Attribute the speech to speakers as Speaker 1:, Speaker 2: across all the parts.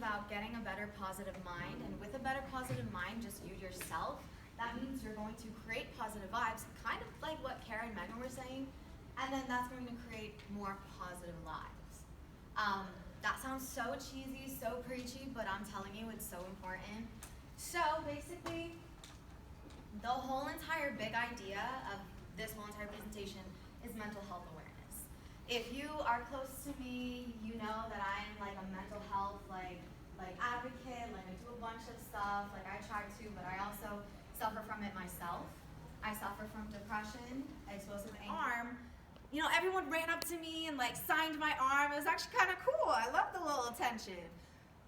Speaker 1: about getting a better positive mind, and with a better positive mind, just you yourself, that means you're going to create positive vibes, kind of like what Kara and Megan were saying, and then that's going to create more positive lives. That sounds so cheesy, so preachy, but I'm telling you, it's so important. So basically, the whole entire big idea of this whole entire presentation is mental health awareness. If you are close to me, you know that I'm like a mental health advocate, like I do a bunch of stuff, like I try to, but I also suffer from it myself. I suffer from depression, explosive anger. You know, everyone ran up to me and like signed my arm. It was actually kind of cool. I love the little attention.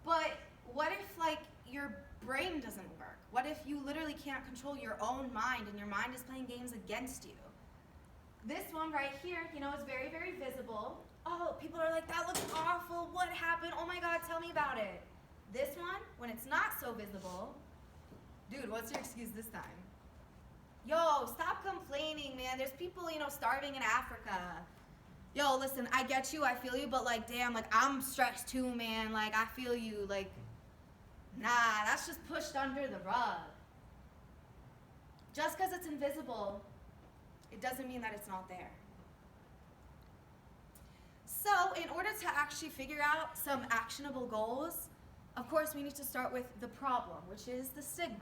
Speaker 1: But what if like your brain doesn't work? What if you literally can't control your own mind and your mind is playing games against you? This one right here, you know, is very, very visible. Oh, people are like, that looks awful. What happened? Oh my God, tell me about it. This one, when it's not so visible, dude, what's your excuse this time? Yo, stop complaining, man. There's people, you know, starving in Africa. Yo, listen, I get you, I feel you, but like, damn, like, I'm stressed too, man. Like, I feel you, like, nah, that's just pushed under the rug. Just because it's invisible, it doesn't mean that it's not there. So, in order to actually figure out some actionable goals, of course, we need to start with the problem, which is the stigma.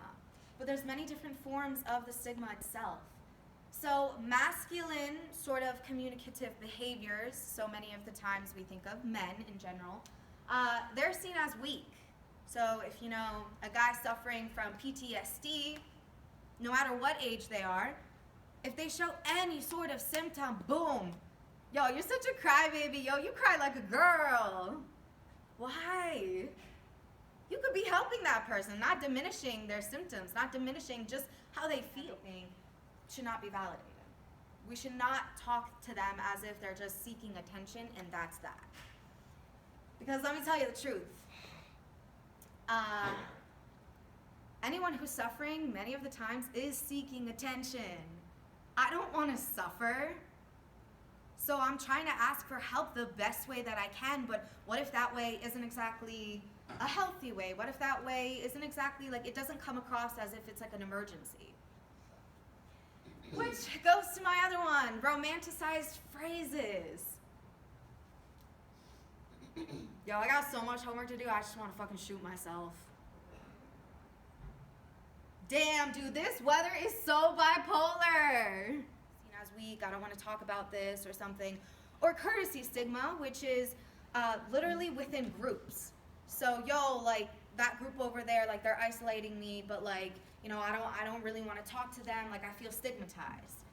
Speaker 1: But there's many different forms of the stigma itself. So masculine sort of communicative behaviors, so many of the times we think of men in general, they're seen as weak. So if you know a guy suffering from PTSD, no matter what age they are, if they show any sort of symptom, boom, yo, you're such a crybaby, yo, you cry like a girl. Why? You could be helping that person, not diminishing their symptoms, not diminishing just how they feel. Should not be validated. We should not talk to them as if they're just seeking attention and that's that. Because let me tell you the truth. Anyone who's suffering, many of the times, is seeking attention. I don't want to suffer. So I'm trying to ask for help the best way that I can, but what if that way isn't exactly a healthy way? What if that way isn't exactly, like, it doesn't come across as if it's like an emergency? Which goes to my other one, romanticized phrases. Yo, I got so much homework to do, I just want to fucking shoot myself. Damn, dude, this weather is so bipolar. Seen as weak, I don't want to talk about this or something. Or courtesy stigma, which is literally within groups. So, yo, like, that group over there, like, they're isolating me, but, like, you know, I don't really want to talk to them, like, I feel stigmatized.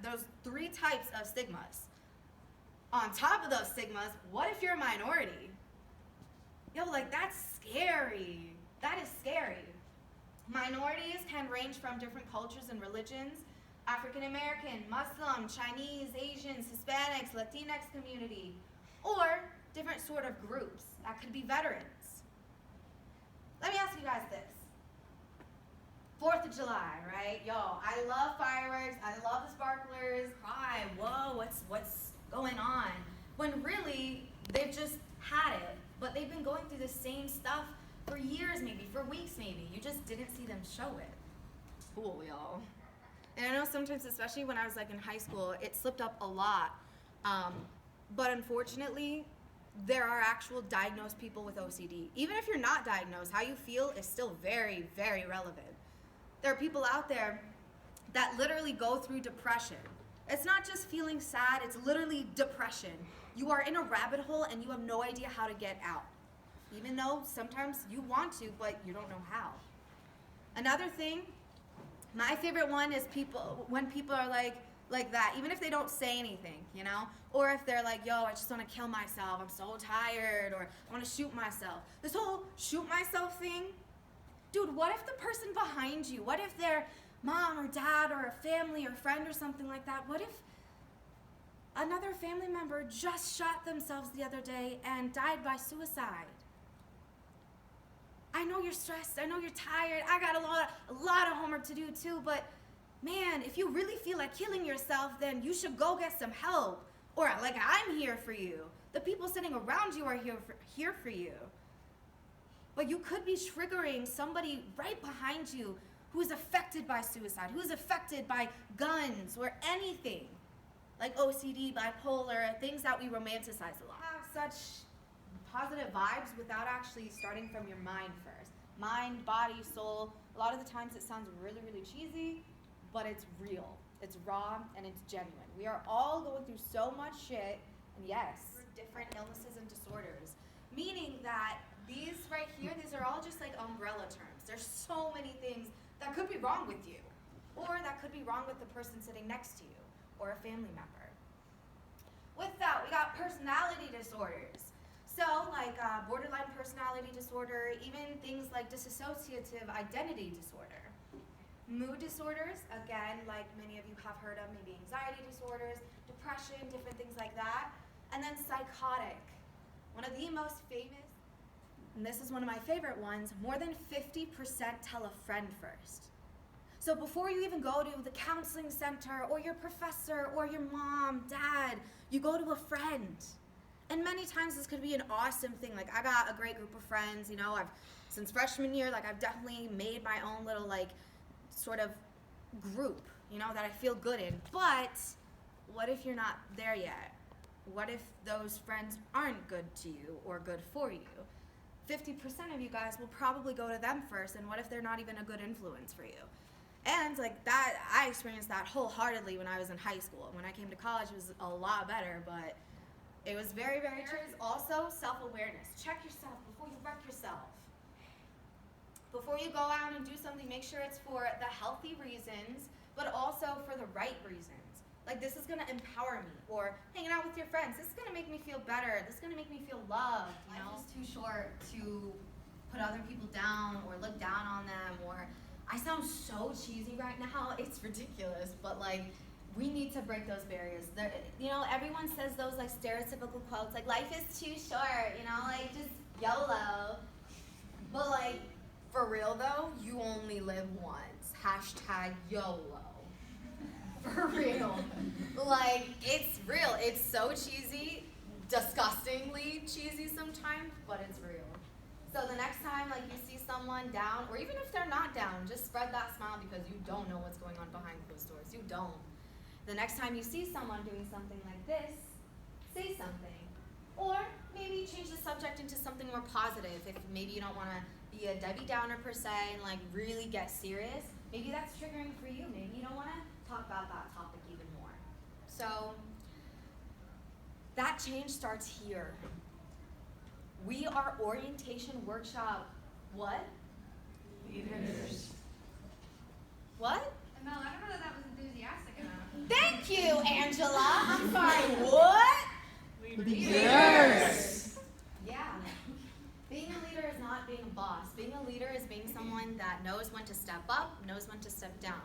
Speaker 1: Those 3 types of stigmas. On top of those stigmas, what if you're a minority? Yo, like, that's scary. That is scary. Minorities can range from different cultures and religions. African American, Muslim, Chinese, Asians, Hispanics, Latinx community, or different sort of groups. That could be veterans. Let me ask you guys this. 4th of July, right? Yo, I love fireworks. I love the sparklers. Cry, whoa, what's going on? When really, they've just had it, but they've been going through the same stuff for years maybe, for weeks maybe. You just didn't see them show it. Cool, y'all. And I know sometimes, especially when I was like in high school, it slipped up a lot. But unfortunately, there are actual diagnosed people with OCD. Even if you're not diagnosed, how you feel is still very, very relevant. There are people out there that literally go through depression. It's not just feeling sad, it's literally depression. You are in a rabbit hole and you have no idea how to get out. Even though sometimes you want to, but you don't know how. Another thing, my favorite one is when people are like that, even if they don't say anything, you know? Or if they're like, yo, I just want to kill myself, I'm so tired, or I want to shoot myself. This whole shoot myself thing, dude, what if the person behind you, what if their mom or dad or a family or friend or something like that, what if another family member just shot themselves the other day and died by suicide? I know you're stressed, I know you're tired, I got a lot of homework to do too, but man, if you really feel like killing yourself, then you should go get some help. Or like, I'm here for you. The people sitting around you are here for you. But you could be triggering somebody right behind you who is affected by suicide, who is affected by guns or anything, like OCD, bipolar, things that we romanticize a lot. Have such positive vibes without actually starting from your mind first. Mind, body, soul. A lot of the times it sounds really, really cheesy, but it's real. It's raw and it's genuine. We are all going through so much shit, and yes, different illnesses and disorders. Meaning that these right here, these are all just like umbrella terms. There's so many things that could be wrong with you, or that could be wrong with the person sitting next to you, or a family member. With that, we got personality disorders. So like borderline personality disorder, even things like dissociative identity disorder. Mood disorders, again, like many of you have heard of, maybe anxiety disorders, depression, different things like that. And then psychotic, one of the most famous, and this is one of my favorite ones, more than 50% tell a friend first. So before you even go to the counseling center or your professor or your mom, dad, you go to a friend. And many times this could be an awesome thing. Like I got a great group of friends, you know, since freshman year, like I've definitely made my own little like sort of group, you know, that I feel good in. But what if you're not there yet? What if those friends aren't good to you or good for you? 50% of you guys will probably go to them first, and what if they're not even a good influence for you? And like that, I experienced that wholeheartedly when I was in high school. When I came to college, it was a lot better, but it was very, very true. Also, self-awareness. Check yourself before you wreck yourself. Before you go out and do something, make sure it's for the healthy reasons, but also for the right reasons. Like, this is gonna empower me, or hanging out with your friends, this is gonna make me feel better, this is gonna make me feel loved, you know? Life is too short to put other people down, or look down on them, or, I sound so cheesy right now, it's ridiculous, but like, we need to break those barriers. You know, everyone says those like stereotypical quotes, like life is too short, you know, like just YOLO. But like, for real though, you only live once. Hashtag YOLO. For real. Like, it's real. It's so cheesy, disgustingly cheesy sometimes, but it's real. So the next time like you see someone down, or even if they're not down, just spread that smile because you don't know what's going on behind closed doors. You don't. The next time you see someone doing something like this, say something. Or maybe change the subject into something more positive. If maybe you don't want to be a Debbie Downer per se and like really get serious, maybe that's triggering for you. Maybe you don't want to talk about that topic even more. So that change starts here. We are orientation workshop, what?
Speaker 2: Leaders.
Speaker 1: What?
Speaker 2: Emel, I don't know that was enthusiastic enough.
Speaker 1: Thank you, Angela. I'm sorry, what?
Speaker 2: Leaders.
Speaker 1: Yeah. Being a leader is not being a boss. Being a leader is being someone that knows when to step up, knows when to step down.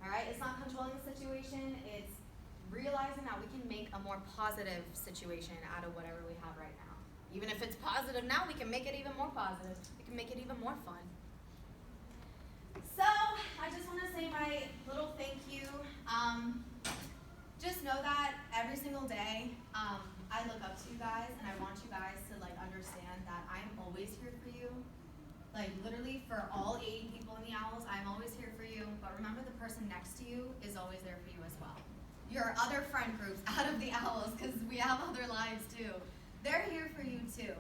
Speaker 1: All right? It's not controlling the situation. It's realizing that we can make a more positive situation out of whatever we have right now. Even if it's positive now, we can make it even more positive. We can make it even more fun. So, I just want to say my little thank you. Just know that every single day, I look up to you guys, and I want you guys to like understand that I'm always here for you. Like literally for all 80 people in the Owls, I'm always here for you. But remember, the person next to you is always there for you as well. Your other friend groups out of the Owls, because we have other lives too. They're here for you too.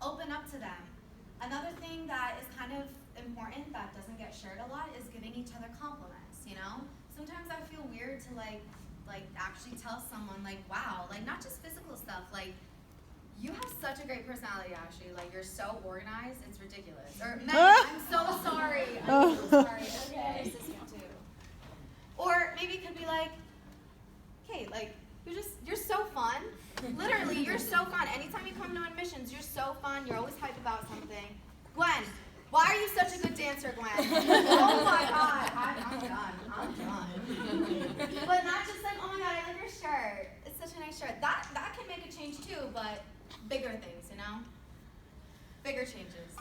Speaker 1: Open up to them. Another thing that is kind of important that doesn't get shared a lot is giving each other compliments, you know? Sometimes I feel weird to like actually tell someone like, wow, like not just physical stuff, like you have such a great personality, Ashley. Like you're so organized, it's ridiculous. Or Megan, I'm so sorry. I'm so sorry. Okay, assistant too. Or maybe it could be like, okay, like you're so fun. Literally, you're so fun. Anytime you come to admissions, you're so fun. You're always hyped about something. Gwen, why are you such a good dancer, Gwen? Oh my God, I'm done. But not just like, oh my God, I like your shirt. It's such a nice shirt. That can make a change too, but bigger things, you know? Bigger changes.